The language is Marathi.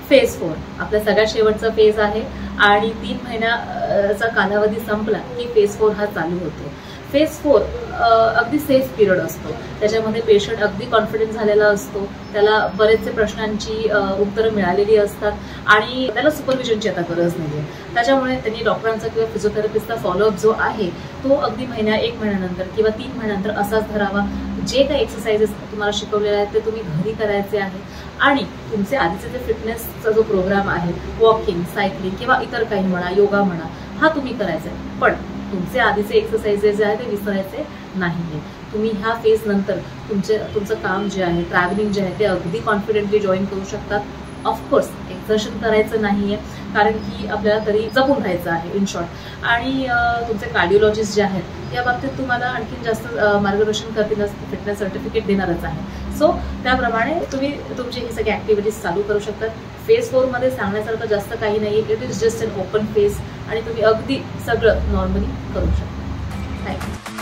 फेज 4 आपला सगळ्यात शेवटचा फेज आहे आणि 3 महिन्याचा कालावधी संपला की फेज 4 हा चालू होतो। फेज 4 अगदी सेफ पिरियड असतो, त्याच्यामध्ये पेशंट अगदी कॉन्फिडंट झालेला असतो, त्याला बरेचसे प्रश्नांची उत्तरं मिळालेली असतात आणि त्याला सुपरविजनची आता गरज नाहीये। त्याच्यामुळे त्यांनी डॉक्टरांचा किंवा फिजिओथेरपिस्टचा फॉलोअप जो आहे तो अगदी 1 महिन्यानंतर किंवा 3 महिन्यानंतर असाच धरावा। जे काही एक्सरसाइजेस तुम्हाला शिकवलेले आहेत ते तुम्ही घरी करायचे आहे आणि तुमचे आधीचे जे फिटनेसचा जो प्रोग्राम आहे, वॉकिंग, सायकलिंग किंवा इतर काही म्हणा, योगा म्हणा, हा तुम्ही करायचा आहे। पण तुमचे आधीचे एक्सरसाइजेस जे आहे ते विसरायचे नाहीये। तुम्ही ह्या फेज नंतर तुमचं काम जे आहे, ट्रॅव्हलिंग जे आहे ते अगदी कॉन्फिडेंटली जॉईन करू शकतात। ऑफकोर्स एक्झर्शन करायचं नाहीये, कारण की आपल्याला तरी जपून राहायचं आहे इन शॉर्ट। आणि तुमचे कार्डिओलॉजिस्ट जे आहेत या बाबतीत तुम्हाला आणखी जास्त मार्गदर्शन करतीलच, फिटनेस सर्टिफिकेट देणारच आहे। सो त्याप्रमाणे तुम्ही तुमची ही सगळी ऍक्टिव्हिटीज चालू करू शकतात। फेज 4 मध्ये सांगण्यासारखं जास्त काही नाही, it is just an open phase आणि तुम्ही अगदी सगळं नॉर्मली करू शकता। थँक्यू।